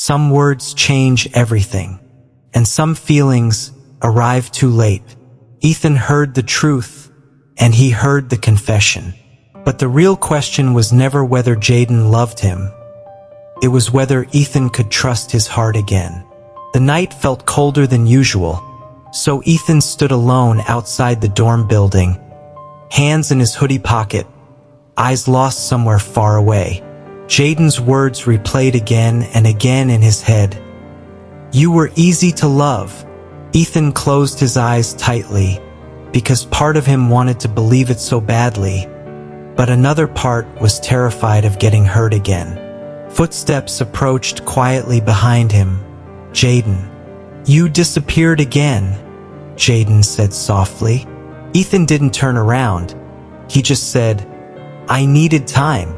Some words change everything, and some feelings arrive too late. Ethan heard the truth, and he heard the confession. But the real question was never whether Jayden loved him. It was whether Ethan could trust his heart again. The night felt colder than usual, so Ethan stood alone outside the dorm building, hands in his hoodie pocket, eyes lost somewhere far away. Jayden's words replayed again and again in his head. "You were easy to love." Ethan closed his eyes tightly, because part of him wanted to believe it so badly, but another part was terrified of getting hurt again. Footsteps approached quietly behind him. "Jayden, you disappeared again," Jayden said softly. Ethan didn't turn around. He just said, "I needed time."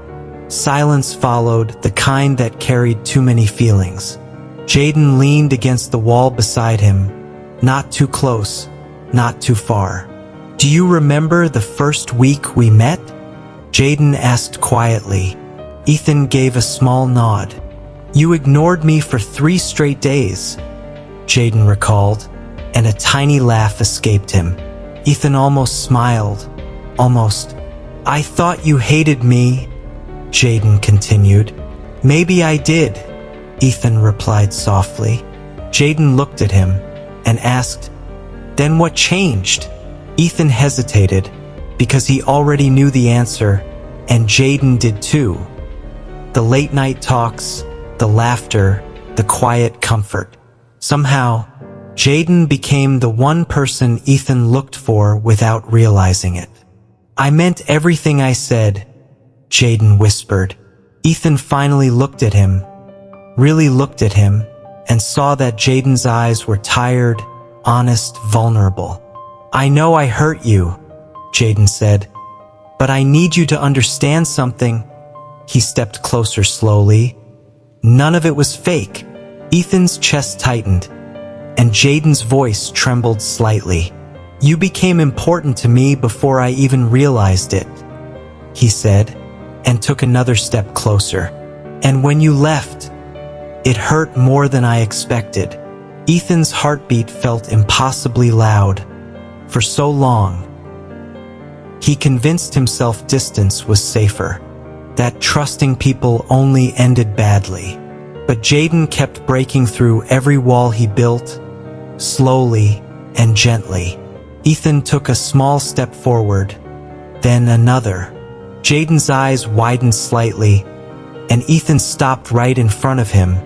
Silence followed, the kind that carried too many feelings. Jayden leaned against the wall beside him, not too close, not too far. "Do you remember the first week we met?" Jayden asked quietly. Ethan gave a small nod. "You ignored me for 3 straight days," Jayden recalled, and a tiny laugh escaped him. Ethan almost smiled. Almost. "I thought you hated me," Jayden continued. "Maybe I did," Ethan replied softly. Jayden looked at him and asked, "Then what changed?" Ethan hesitated because he already knew the answer, and Jayden did too. The late-night talks, the laughter, the quiet comfort. Somehow, Jayden became the one person Ethan looked for without realizing it. "I meant everything I said," Jayden whispered. Ethan finally looked at him, really looked at him, and saw that Jayden's eyes were tired, honest, vulnerable. "I know I hurt you," Jayden said, "but I need you to understand something." He stepped closer slowly. None of it was fake. Ethan's chest tightened, and Jayden's voice trembled slightly. "You became important to me before I even realized it," he said, and took another step closer. "And when you left, it hurt more than I expected." Ethan's heartbeat felt impossibly loud. For so long, he convinced himself distance was safer, that trusting people only ended badly. But Jayden kept breaking through every wall he built, slowly and gently. Ethan took a small step forward, then another. Jayden's eyes widened slightly, and Ethan stopped right in front of him,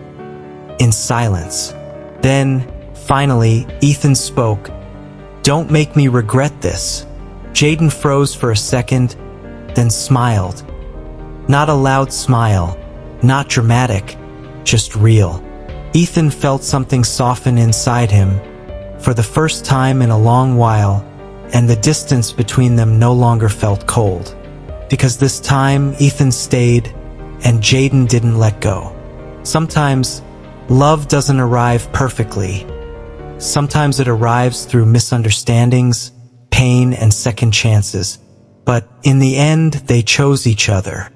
in silence. Then, finally, Ethan spoke. "Don't make me regret this." Jayden froze for a second, then smiled. Not a loud smile, not dramatic, just real. Ethan felt something soften inside him, for the first time in a long while, and the distance between them no longer felt cold. Because this time, Ethan stayed, and Jayden didn't let go. Sometimes, love doesn't arrive perfectly. Sometimes it arrives through misunderstandings, pain, and second chances. But in the end, they chose each other.